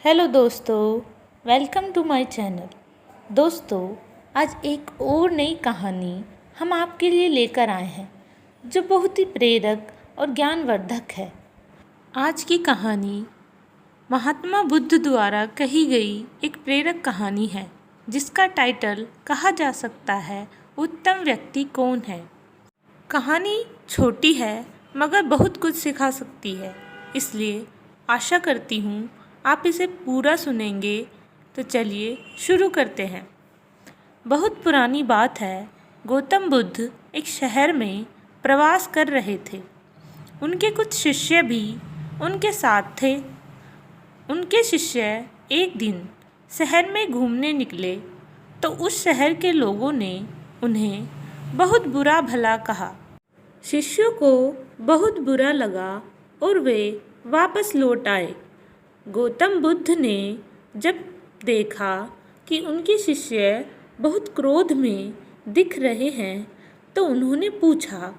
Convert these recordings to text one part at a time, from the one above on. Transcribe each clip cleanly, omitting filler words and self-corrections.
Hello दोस्तों, welcome to my channel. दोस्तों, आज एक और नई कहानी हम आपके लिए लेकर आए हैं जो बहुत ही प्रेरक और ज्ञानवर्धक है। आज की कहानी महात्मा बुद्ध द्वारा कही गई एक प्रेरक कहानी है जिसका टाइटल कहा जा सकता है उत्तम व्यक्ति कौन है। कहानी छोटी है मगर बहुत कुछ सिखा सकती है, इसलिए आशा करती हूँ आप इसे पूरा सुनेंगे। तो चलिए शुरू करते हैं। बहुत पुरानी बात है, गौतम बुद्ध एक शहर में प्रवास कर रहे थे। उनके कुछ शिष्य भी उनके साथ थे। उनके शिष्य एक दिन शहर में घूमने निकले तो उस शहर के लोगों ने उन्हें बहुत बुरा भला कहा। शिष्यों को बहुत बुरा लगा और वे वापस लौट आए। गौतम बुद्ध ने जब देखा कि उनके शिष्य बहुत क्रोध में दिख रहे हैं तो उन्होंने पूछा,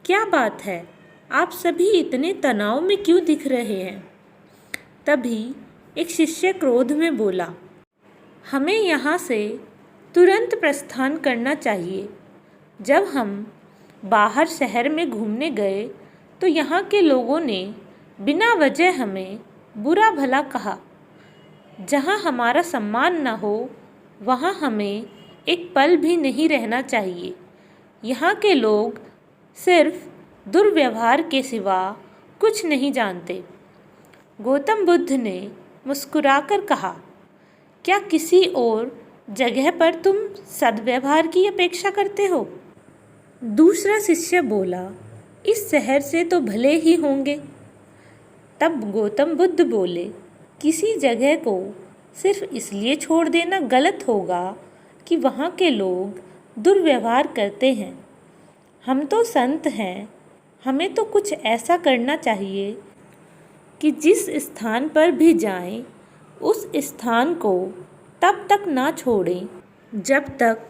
क्या बात है, आप सभी इतने तनाव में क्यों दिख रहे हैं? तभी एक शिष्य क्रोध में बोला, हमें यहाँ से तुरंत प्रस्थान करना चाहिए। जब हम बाहर शहर में घूमने गए तो यहाँ के लोगों ने बिना वजह हमें बुरा भला कहा। जहाँ हमारा सम्मान न हो वहाँ हमें एक पल भी नहीं रहना चाहिए। यहाँ के लोग सिर्फ दुर्व्यवहार के सिवा कुछ नहीं जानते। गौतम बुद्ध ने मुस्कुराकर कहा, क्या किसी और जगह पर तुम सद्व्यवहार की अपेक्षा करते हो? दूसरा शिष्य बोला, इस शहर से तो भले ही होंगे। तब गौतम बुद्ध बोले, किसी जगह को सिर्फ इसलिए छोड़ देना गलत होगा कि वहाँ के लोग दुर्व्यवहार करते हैं। हम तो संत हैं, हमें तो कुछ ऐसा करना चाहिए कि जिस स्थान पर भी जाएं, उस स्थान को तब तक ना छोड़ें जब तक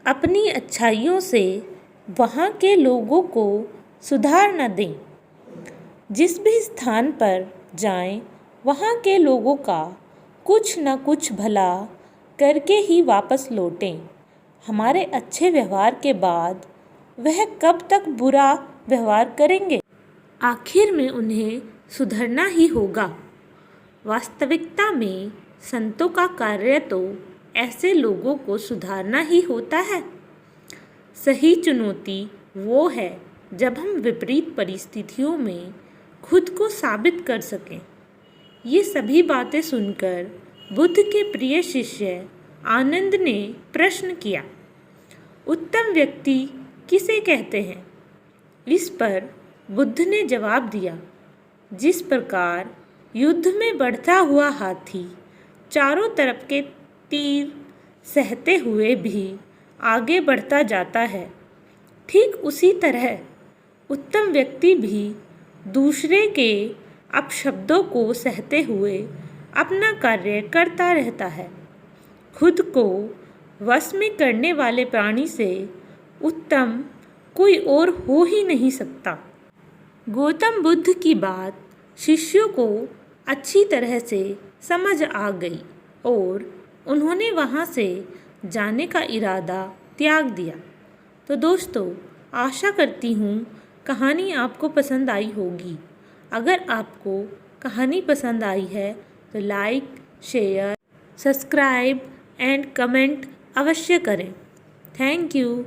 अपनी अच्छाइयों से वहाँ के लोगों को सुधार न दें। जिस भी स्थान पर जाएं, वहाँ के लोगों का कुछ न कुछ भला करके ही वापस लौटें। हमारे अच्छे व्यवहार के बाद वह कब तक बुरा व्यवहार करेंगे? आखिर में उन्हें सुधरना ही होगा। वास्तविकता में संतों का कार्य तो ऐसे लोगों को सुधारना ही होता है। सही चुनौती वो है जब हम विपरीत परिस्थितियों में खुद को साबित कर सकें। ये सभी बातें सुनकर बुद्ध के प्रिय शिष्य आनंद ने प्रश्न किया, उत्तम व्यक्ति किसे कहते हैं? इस पर बुद्ध ने जवाब दिया, जिस प्रकार युद्ध में बढ़ता हुआ हाथी चारों तरफ के तीर सहते हुए भी आगे बढ़ता जाता है, ठीक उसी तरह उत्तम व्यक्ति भी दूसरे के अपशब्दों को सहते हुए अपना कार्य करता रहता है। खुद को वश में करने वाले प्राणी से उत्तम कोई और हो ही नहीं सकता। गौतम बुद्ध की बात शिष्यों को अच्छी तरह से समझ आ गई और उन्होंने वहाँ से जाने का इरादा त्याग दिया। तो दोस्तों, आशा करती हूँ कहानी आपको पसंद आई होगी। अगर आपको कहानी पसंद आई है तो like, share, subscribe and comment अवश्य करें। Thank you.